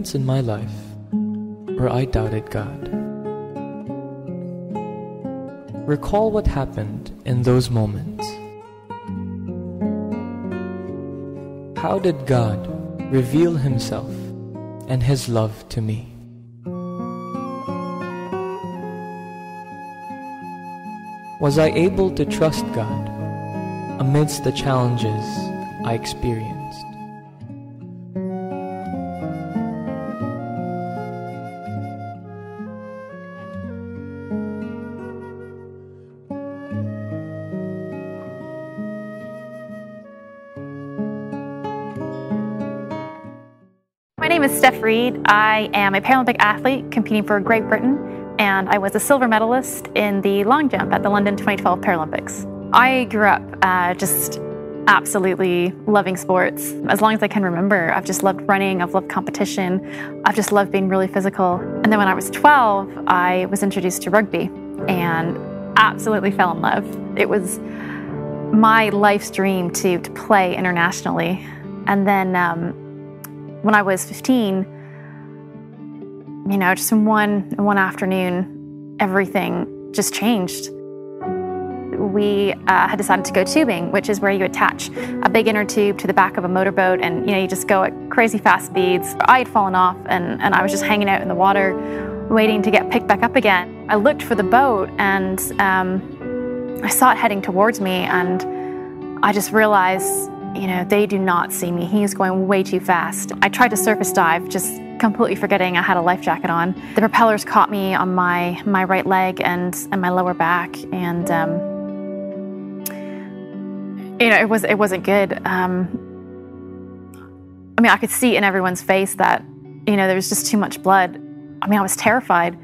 moments in my life where I doubted God. Recall what happened in those moments. How did God reveal Himself and His love to me? Was I able to trust God amidst the challenges I experienced? My name is Stef Reid. I am a Paralympic athlete competing for Great Britain, and I was a silver medalist in the long jump at the London 2012 Paralympics. I grew up just absolutely loving sports. As long as I can remember, I've just loved running, I've loved competition, I've just loved being really physical. And then when I was 12, I was introduced to rugby and absolutely fell in love. It was my life's dream to play internationally. And then when I was 15, you know, just in one afternoon, everything just changed. We had decided to go tubing, which is where you attach a big inner tube to the back of a motorboat and, you know, you just go at crazy fast speeds. I had fallen off and I was just hanging out in the water waiting to get picked back up again. I looked for the boat and I saw it heading towards me, and I just realized, you know, they do not see me. He is going way too fast. I tried to surface dive, just completely forgetting I had a life jacket on. The propellers caught me on my right leg and my lower back, and you know, it wasn't good. I mean, I could see in everyone's face that, you know, there was just too much blood. I mean, I was terrified.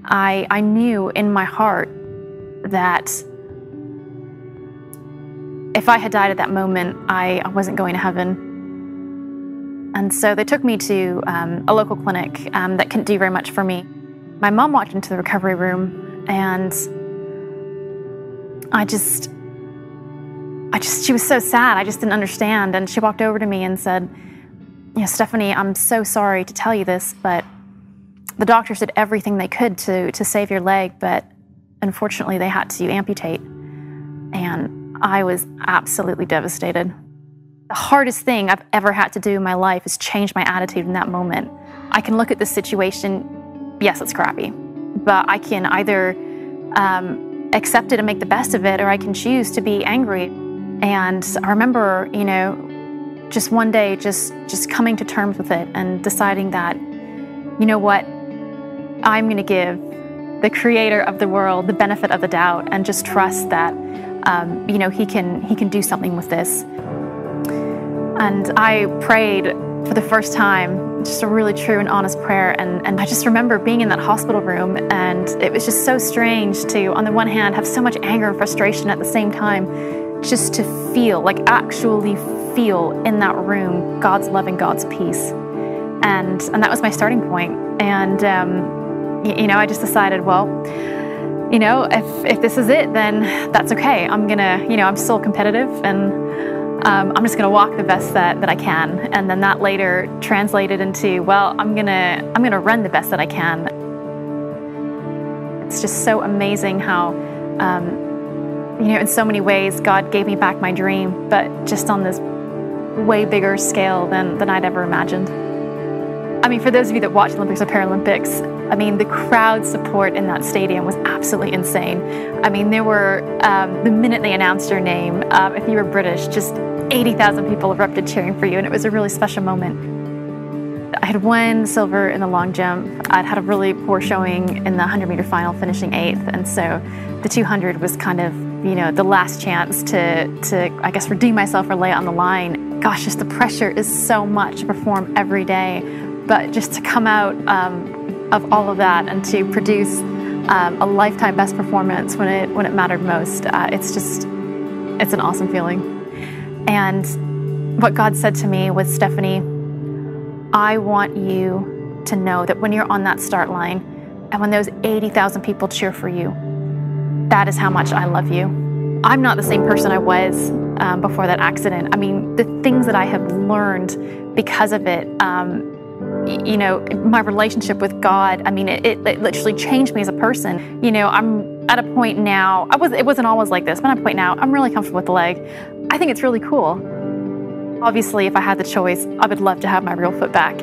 I knew in my heart that if I had died at that moment, I wasn't going to heaven. And so they took me to a local clinic that couldn't do very much for me. My mom walked into the recovery room, and she was so sad. I just didn't understand. And she walked over to me and said, you know, Stephanie, I'm so sorry to tell you this, but the doctors did everything they could to save your leg, but unfortunately they had to amputate. And I was absolutely devastated. The hardest thing I've ever had to do in my life is change my attitude in that moment. I can look at this situation, yes, it's crappy, but I can either accept it and make the best of it, or I can choose to be angry. And I remember, you know, just one day just coming to terms with it and deciding that, you know what, I'm going to give the creator of the world the benefit of the doubt and just trust that you know, he can do something with this. And I prayed for the first time, just a really true and honest prayer. And I just remember being in that hospital room, and it was just so strange to, on the one hand, have so much anger and frustration at the same time, just to feel, like actually feel in that room God's love and God's peace. And that was my starting point. And, you know, I just decided, well, you know, if this is it, then that's okay. I'm gonna, you know, I'm still competitive, and I'm just gonna walk the best that I can. And then that later translated into, well, I'm gonna run the best that I can. It's just so amazing how, you know, in so many ways, God gave me back my dream, but just on this way bigger scale than I'd ever imagined. I mean, for those of you that watch Olympics or Paralympics, I mean, the crowd support in that stadium was absolutely insane. I mean, there were, the minute they announced your name, if you were British, just 80,000 people erupted cheering for you, and it was a really special moment. I had won silver in the long jump. I'd had a really poor showing in the 100-meter final, finishing 8th, and so the 200 was kind of, you know, the last chance to I guess, redeem myself or lay it on the line. Gosh, just the pressure is so much to perform every day, but just to come out of all of that and to produce a lifetime best performance when it mattered most, it's an awesome feeling. And what God said to me was, Stephanie, I want you to know that when you're on that start line and when those 80,000 people cheer for you, that is how much I love you. I'm not the same person I was before that accident. I mean, the things that I have learned because of it, you know, my relationship with God, I mean, it literally changed me as a person. You know, I'm at a point now, it wasn't always like this, but at a point now, I'm really comfortable with the leg. I think it's really cool. Obviously, if I had the choice, I would love to have my real foot back.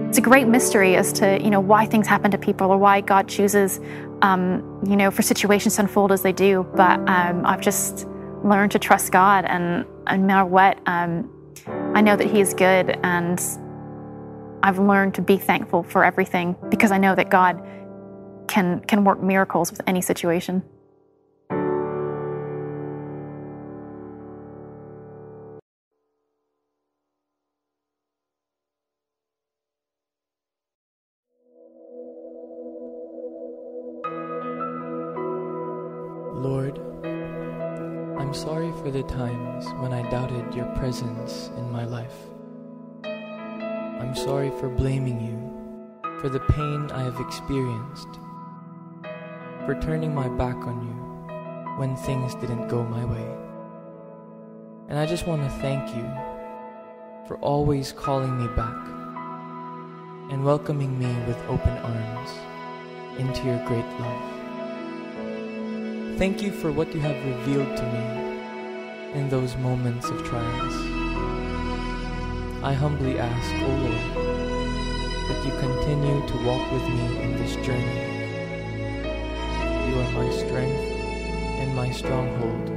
It's a great mystery as to, you know, why things happen to people or why God chooses, you know, for situations to unfold as they do. But I've just learned to trust God, and no matter what, I know that He is good, and I've learned to be thankful for everything because I know that God can work miracles with any situation. Lord, I'm sorry for the times when I doubted your presence in my life. I'm sorry for blaming you for the pain I have experienced, for turning my back on you when things didn't go my way. And I just want to thank you for always calling me back and welcoming me with open arms into your great love. Thank you for what you have revealed to me in those moments of trials. I humbly ask, O Lord, that you continue to walk with me in this journey. You are my strength and my stronghold.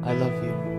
I love you.